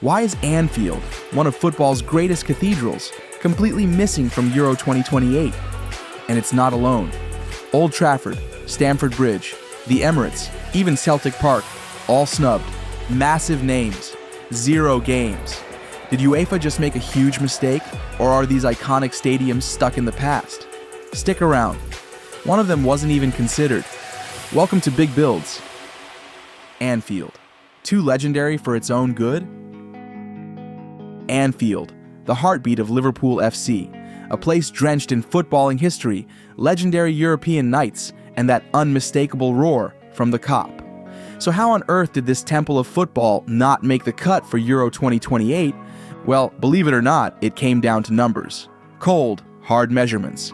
Why is Anfield, one of football's greatest cathedrals, completely missing from Euro 2028? And it's not alone. Old Trafford, Stamford Bridge, the Emirates, even Celtic Park, all snubbed. Massive names, 0 games. Did UEFA just make a huge mistake, or are these iconic stadiums stuck in the past? Stick around. One of them wasn't even considered. Welcome to Big Builds. Anfield. Too legendary for its own good? Anfield, the heartbeat of Liverpool FC, a place drenched in footballing history, legendary European nights, and that unmistakable roar from the Kop. So how on earth did this temple of football not make the cut for Euro 2028? Well, believe it or not, it came down to numbers. Cold, hard measurements.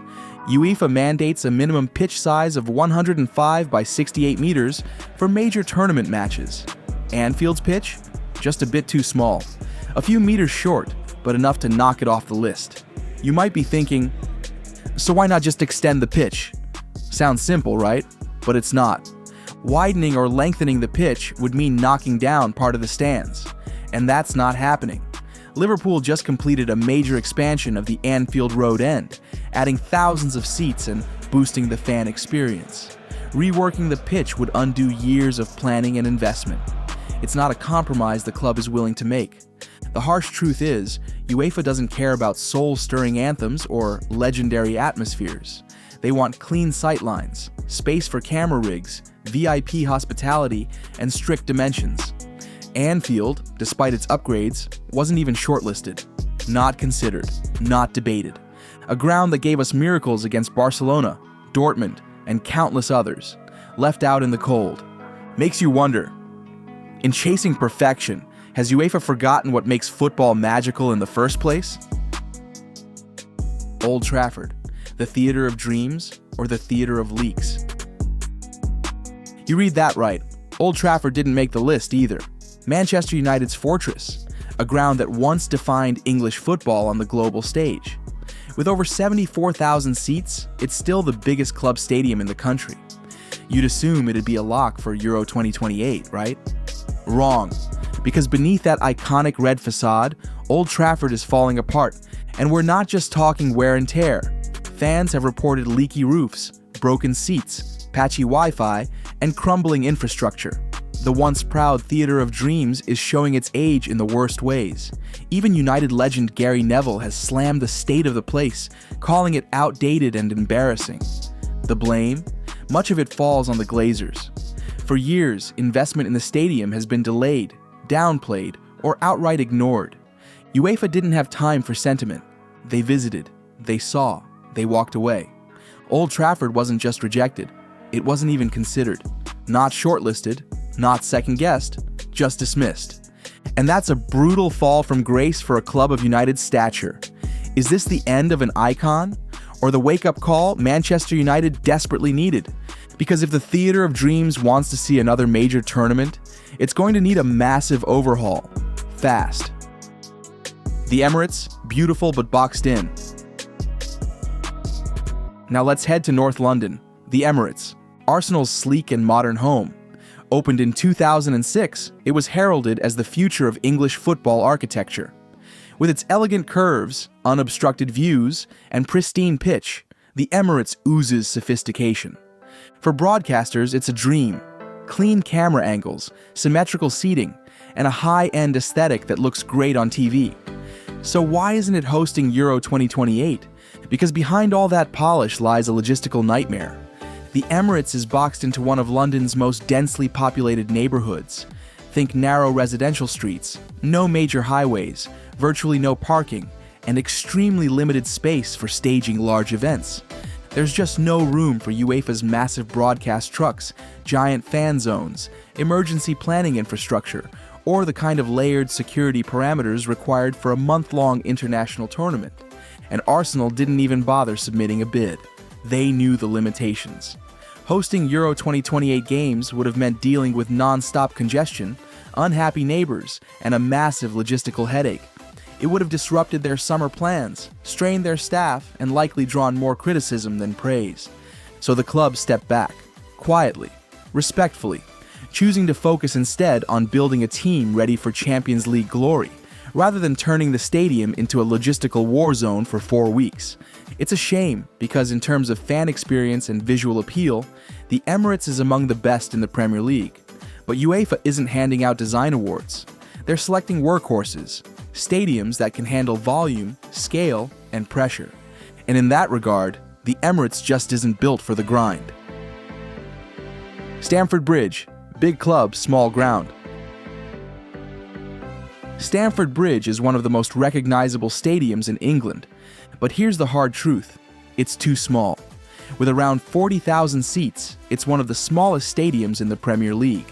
UEFA mandates a minimum pitch size of 105 by 68 meters for major tournament matches. Anfield's pitch? Just a bit too small. A few meters short, but enough to knock it off the list. You might be thinking, so why not just extend the pitch? Sounds simple, right? But it's not. Widening or lengthening the pitch would mean knocking down part of the stands. And that's not happening. Liverpool just completed a major expansion of the Anfield Road end, adding thousands of seats and boosting the fan experience. Reworking the pitch would undo years of planning and investment. It's not a compromise the club is willing to make. The harsh truth is, UEFA doesn't care about soul-stirring anthems or legendary atmospheres. They want clean sightlines, space for camera rigs, VIP hospitality, and strict dimensions. Anfield, despite its upgrades, wasn't even shortlisted. Not considered. Not debated. A ground that gave us miracles against Barcelona, Dortmund, and countless others. Left out in the cold. Makes you wonder. In chasing perfection, has UEFA forgotten what makes football magical in the first place? Old Trafford, the theater of dreams or the theater of leaks? You read that right. Old Trafford didn't make the list either. Manchester United's fortress, a ground that once defined English football on the global stage. With over 74,000 seats, it's still the biggest club stadium in the country. You'd assume it'd be a lock for Euro 2028, right? Wrong. Because beneath that iconic red facade, Old Trafford is falling apart, and we're not just talking wear and tear. Fans have reported leaky roofs, broken seats, patchy Wi-Fi, and crumbling infrastructure. The once proud theater of dreams is showing its age in the worst ways. Even United legend Gary Neville has slammed the state of the place, calling it outdated and embarrassing. The blame? Much of it falls on the Glazers. For years, investment in the stadium has been delayed, downplayed, or outright ignored. UEFA didn't have time for sentiment. They visited, they saw, they walked away. Old Trafford wasn't just rejected, it wasn't even considered. Not shortlisted, not second-guessed, just dismissed. And that's a brutal fall from grace for a club of United's stature. Is this the end of an icon? Or the wake-up call Manchester United desperately needed? Because if the theater of dreams wants to see another major tournament, it's going to need a massive overhaul. Fast. The Emirates, beautiful but boxed in. Now let's head to North London. The Emirates, Arsenal's sleek and modern home. Opened in 2006, it was heralded as the future of English football architecture. With its elegant curves, unobstructed views, and pristine pitch, the Emirates oozes sophistication. For broadcasters, it's a dream. Clean camera angles, symmetrical seating, and a high-end aesthetic that looks great on TV. So why isn't it hosting Euro 2028? Because behind all that polish lies a logistical nightmare. The Emirates is boxed into one of London's most densely populated neighborhoods. Think narrow residential streets, no major highways, virtually no parking, and extremely limited space for staging large events. There's just no room for UEFA's massive broadcast trucks, giant fan zones, emergency planning infrastructure, or the kind of layered security parameters required for a month-long international tournament. And Arsenal didn't even bother submitting a bid. They knew the limitations. Hosting Euro 2028 games would have meant dealing with non-stop congestion, unhappy neighbors, and a massive logistical headache. It would have disrupted their summer plans, strained their staff, and likely drawn more criticism than praise. So the club stepped back, quietly, respectfully, choosing to focus instead on building a team ready for Champions League glory, rather than turning the stadium into a logistical war zone for 4 weeks. It's a shame because in terms of fan experience and visual appeal, the Emirates is among the best in the Premier League. But UEFA isn't handing out design awards. They're selecting workhorses, stadiums that can handle volume, scale, and pressure. And in that regard, the Emirates just isn't built for the grind. Stamford Bridge, big club, small ground. Stamford Bridge is one of the most recognizable stadiums in England, but here's the hard truth: it's too small. With around 40,000 seats, it's one of the smallest stadiums in the Premier League.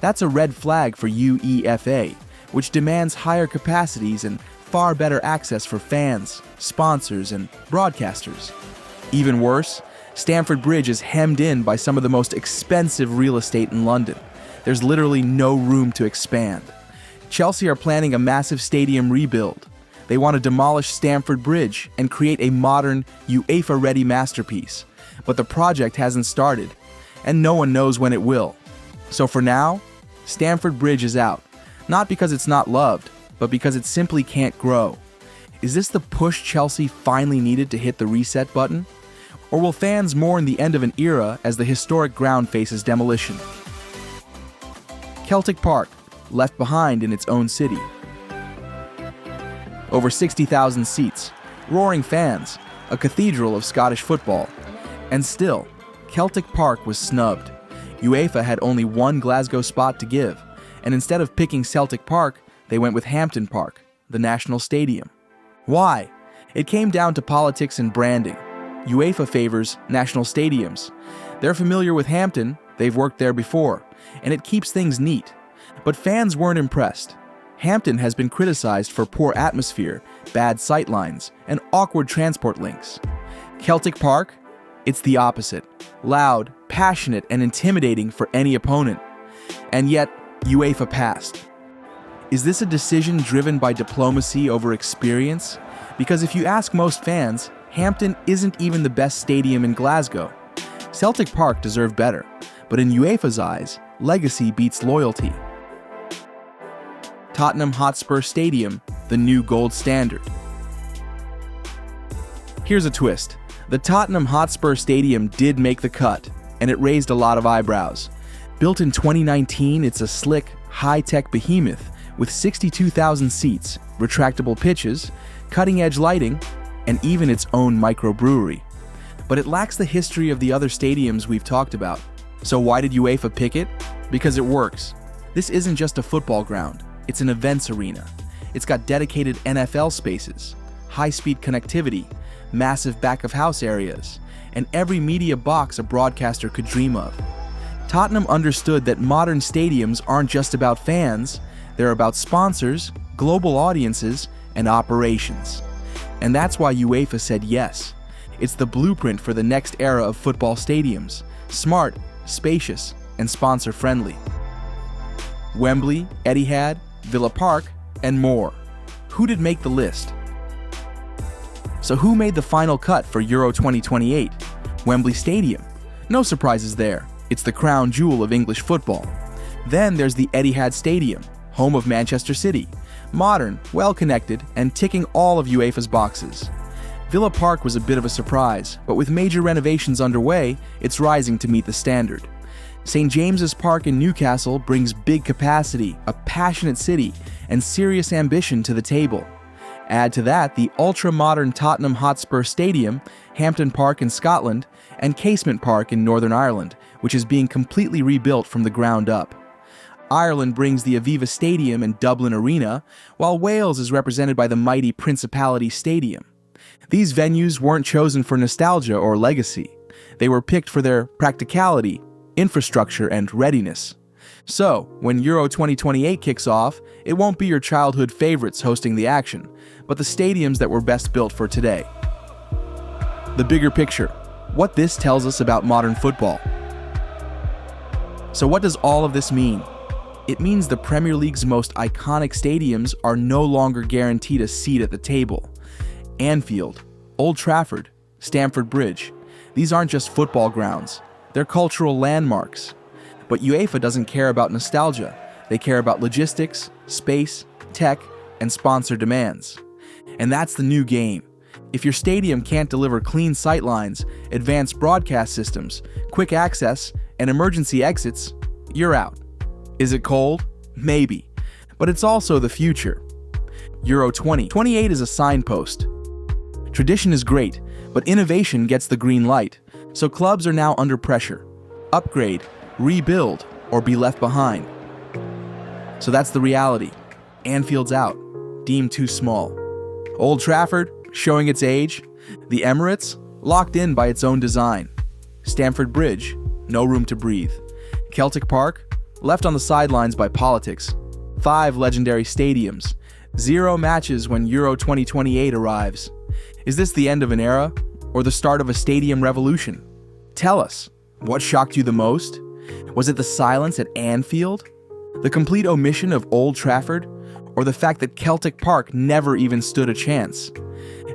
That's a red flag for UEFA, which demands higher capacities and far better access for fans, sponsors, and broadcasters. Even worse, Stamford Bridge is hemmed in by some of the most expensive real estate in London. There's literally no room to expand. Chelsea are planning a massive stadium rebuild. They want to demolish Stamford Bridge and create a modern, UEFA-ready masterpiece. But the project hasn't started, and no one knows when it will. So for now, Stamford Bridge is out. Not because it's not loved, but because it simply can't grow. Is this the push Chelsea finally needed to hit the reset button? Or will fans mourn the end of an era as the historic ground faces demolition? Celtic Park, left behind in its own city. Over 60,000 seats, roaring fans, a cathedral of Scottish football. And still, Celtic Park was snubbed. UEFA had only one Glasgow spot to give, and instead of picking Celtic Park, they went with Hampden Park, the national stadium. Why? It came down to politics and branding. UEFA favors national stadiums. They're familiar with Hampden, they've worked there before, and it keeps things neat. But fans weren't impressed. Hampden has been criticized for poor atmosphere, bad sightlines, and awkward transport links. Celtic Park? It's the opposite. Loud, passionate, and intimidating for any opponent. And yet, UEFA passed. Is this a decision driven by diplomacy over experience? Because if you ask most fans, Hampden isn't even the best stadium in Glasgow. Celtic Park deserved better, but in UEFA's eyes, legacy beats loyalty. Tottenham Hotspur Stadium, the new gold standard. Here's a twist. The Tottenham Hotspur Stadium did make the cut, and it raised a lot of eyebrows. Built in 2019, it's a slick, high-tech behemoth with 62,000 seats, retractable pitches, cutting-edge lighting, and even its own microbrewery. But it lacks the history of the other stadiums we've talked about. So why did UEFA pick it? Because it works. This isn't just a football ground, it's an events arena. It's got dedicated NFL spaces, high-speed connectivity, massive back-of-house areas, and every media box a broadcaster could dream of. Tottenham understood that modern stadiums aren't just about fans, they're about sponsors, global audiences, and operations. And that's why UEFA said yes. It's the blueprint for the next era of football stadiums: smart, spacious, and sponsor-friendly. Wembley, Etihad, Villa Park, and more. Who did make the list? So who made the final cut for Euro 2028? Wembley Stadium. No surprises there. It's the crown jewel of English football. Then there's the Etihad Stadium, home of Manchester City. Modern, well-connected, and ticking all of UEFA's boxes. Villa Park was a bit of a surprise, but with major renovations underway, it's rising to meet the standard. St. James's Park in Newcastle brings big capacity, a passionate city, and serious ambition to the table. Add to that the ultra-modern Tottenham Hotspur Stadium, Hampden Park in Scotland, and Casement Park in Northern Ireland, which is being completely rebuilt from the ground up. Ireland brings the Aviva Stadium and Dublin Arena, while Wales is represented by the mighty Principality Stadium. These venues weren't chosen for nostalgia or legacy. They were picked for their practicality, infrastructure, and readiness. So, when Euro 2028 kicks off, it won't be your childhood favorites hosting the action, but the stadiums that were best built for today. The bigger picture: what this tells us about modern football. So what does all of this mean? It means the Premier League's most iconic stadiums are no longer guaranteed a seat at the table. Anfield, Old Trafford, Stamford Bridge, these aren't just football grounds, they're cultural landmarks. But UEFA doesn't care about nostalgia, they care about logistics, space, tech, and sponsor demands. And that's the new game. If your stadium can't deliver clean sightlines, advanced broadcast systems, quick access, and emergency exits, you're out. Is it cold? Maybe. But it's also the future. Euro 2028 is a signpost. Tradition is great, but innovation gets the green light, so clubs are now under pressure. Upgrade, rebuild, or be left behind. So that's the reality. Anfield's out, deemed too small. Old Trafford, showing its age. The Emirates, locked in by its own design. Stamford Bridge, no room to breathe. Celtic Park, left on the sidelines by politics. 5 legendary stadiums. 0 matches when Euro 2028 arrives. Is this the end of an era, or the start of a stadium revolution? Tell us, what shocked you the most? Was it the silence at Anfield? The complete omission of Old Trafford? Or the fact that Celtic Park never even stood a chance?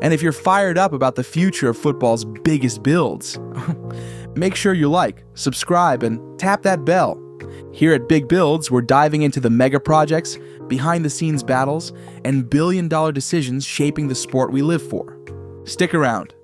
And if you're fired up about the future of football's biggest builds, make sure you like, subscribe, and tap that bell. Here at Big Builds, we're diving into the mega projects, behind-the-scenes battles, and billion-dollar decisions shaping the sport we live for. Stick around.